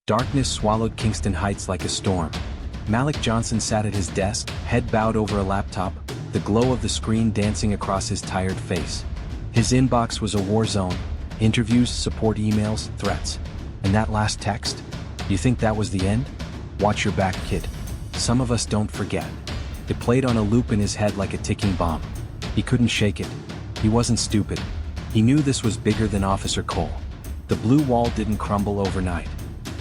Darkness swallowed Kingston Heights like a storm. Malik Johnson sat at his desk, head bowed over a laptop, the glow of the screen dancing across his tired face. His inbox was a war zone: interviews, support emails, threats. And that last text? You think that was the end? Watch your back, kid. Some of us don't forget. It played on a loop in his head like a ticking bomb. He couldn't shake it. He wasn't stupid. He knew this was bigger than Officer Cole. The blue wall didn't crumble overnight.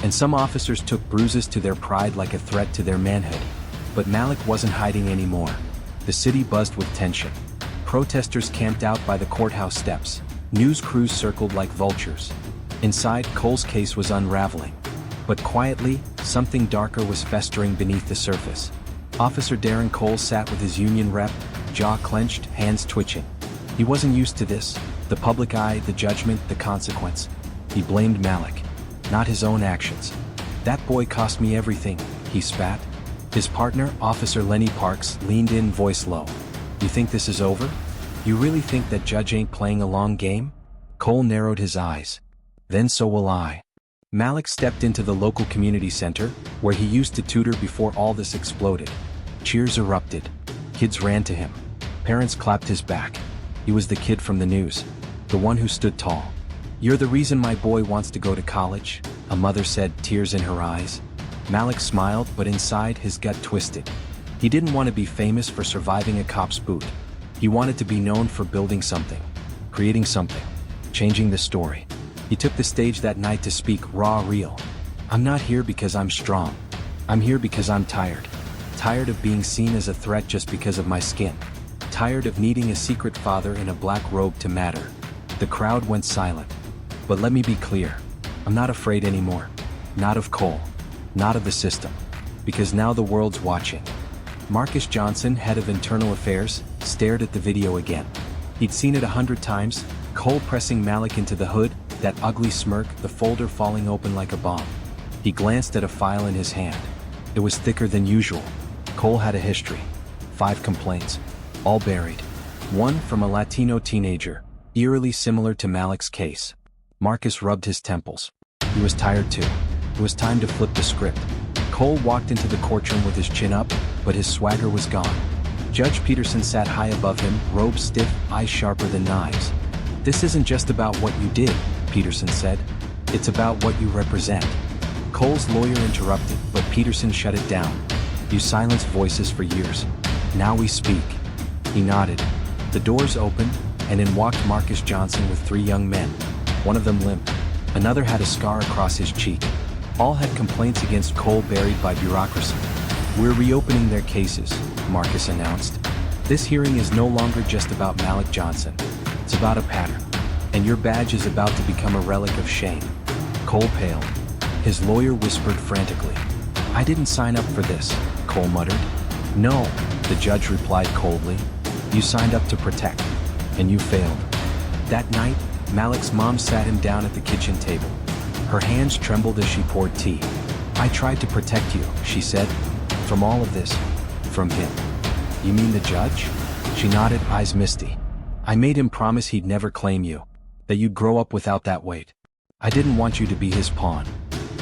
And some officers took bruises to their pride like a threat to their manhood. But Malik wasn't hiding anymore. The city buzzed with tension. Protesters camped out by the courthouse steps. News crews circled like vultures. Inside, Cole's case was unraveling. But quietly, something darker was festering beneath the surface. Officer Darren Cole sat with his union rep, jaw clenched, hands twitching. He wasn't used to this: the public eye, the judgment, the consequence. He blamed Malik, not his own actions. "That boy cost me everything," he spat. His partner, Officer Lenny Parks, leaned in, voice low. "You think this is over? You really think that judge ain't playing a long game?" Cole narrowed his eyes. "Then so will I." Malik stepped into the local community center, where he used to tutor before all this exploded. Cheers erupted. Kids ran to him. Parents clapped his back. He was the kid from the news, the one who stood tall. "You're the reason my boy wants to go to college," a mother said, tears in her eyes. Malik smiled, but inside his gut twisted. He didn't want to be famous for surviving a cop's boot. He wanted to be known for building something, creating something, changing the story. He took the stage that night to speak raw, real. "I'm not here because I'm strong. I'm here because I'm tired. Tired of being seen as a threat just because of my skin. Tired of needing a secret father in a black robe to matter." The crowd went silent. But let me be clear. I'm not afraid anymore. Not of Cole. Not of the system. Because now the world's watching. Marcus Johnson, head of internal affairs, stared at the video again. He'd seen it 100 times, Cole pressing Malik into the hood, that ugly smirk, the folder falling open like a bomb. He glanced at a file in his hand. It was thicker than usual. Cole had a history. 5 complaints. All buried. One from a Latino teenager, eerily similar to Malik's case. Marcus rubbed his temples. He was tired too. It was time to flip the script. Cole walked into the courtroom with his chin up, but his swagger was gone. Judge Peterson sat high above him, robe stiff, eyes sharper than knives. "This isn't just about what you did," Peterson said. "It's about what you represent." Cole's lawyer interrupted, but Peterson shut it down. "You silenced voices for years. Now we speak." He nodded. The doors opened, and in walked Marcus Johnson with 3 young men. One of them limped. Another had a scar across his cheek. All had complaints against Cole buried by bureaucracy. "We're reopening their cases," Marcus announced. "This hearing is no longer just about Malik Johnson. It's about a pattern. And your badge is about to become a relic of shame." Cole paled. His lawyer whispered frantically. "I didn't sign up for this," Cole muttered. "No," the judge replied coldly. "You signed up to protect. And you failed." That night, Malik's mom sat him down at the kitchen table. Her hands trembled as she poured tea. "I tried to protect you," she said. "From all of this. From him." "You mean the judge?" She nodded, eyes misty. "I made him promise he'd never claim you. That you'd grow up without that weight. I didn't want you to be his pawn."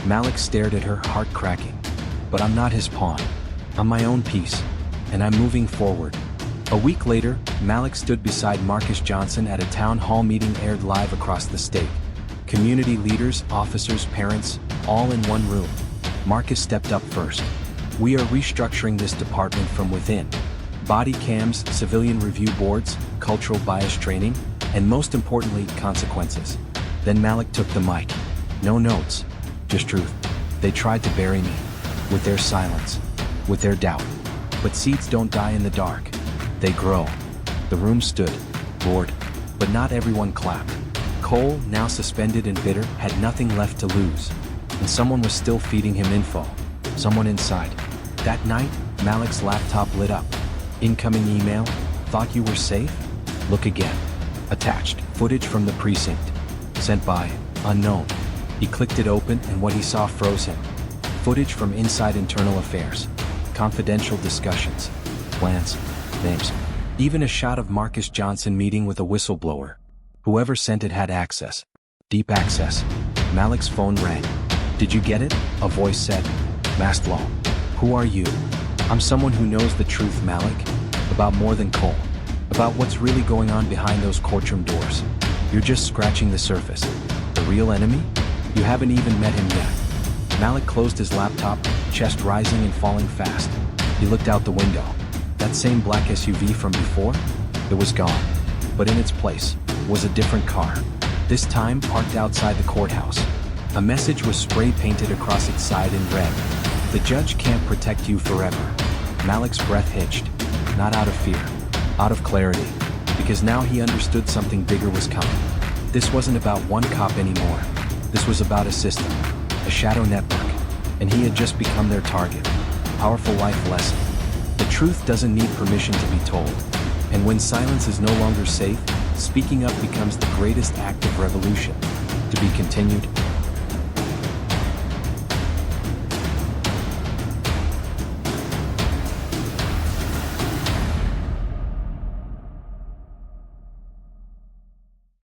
Malik stared at her, heart cracking. "But I'm not his pawn. I'm my own piece. And I'm moving forward." A week later, Malik stood beside Marcus Johnson at a town hall meeting aired live across the state. Community leaders, officers, parents, all in one room. Marcus stepped up first. "We are restructuring this department from within. Body cams, civilian review boards, cultural bias training, and most importantly, consequences." Then Malik took the mic. "No notes. Just truth. They tried to bury me. With their silence. With their doubt. But seeds don't die in the dark. They grow." The room stood, bored. But not everyone clapped. Cole, now suspended and bitter, had nothing left to lose. And someone was still feeding him info. Someone inside. That night, Malik's laptop lit up. Incoming email. "Thought you were safe? Look again." Attached, footage from the precinct. Sent by, unknown. He clicked it open and what he saw froze him. Footage from inside internal affairs. Confidential discussions. Plans. Names. Even a shot of Marcus Johnson meeting with a whistleblower. Whoever sent it had access. Deep access. Malik's phone rang. "Did you get it?" a voice said. "Masked law. Who are you?" "I'm someone who knows the truth, Malik. About more than coal. About what's really going on behind those courtroom doors. You're just scratching the surface. The real enemy? You haven't even met him yet." Malik closed his laptop, chest rising and falling fast. He looked out the window. That same black SUV from before? It was gone. But in its place was a different car. This time parked outside the courthouse. A message was spray painted across its side in red. "The judge can't protect you forever." Malik's breath hitched. Not out of fear. Out of clarity. Because now he understood something bigger was coming. This wasn't about one cop anymore. This was about a system. A shadow network. And he had just become their target. Powerful life lesson. The truth doesn't need permission to be told. And when silence is no longer safe, speaking up becomes the greatest act of revolution. To be continued.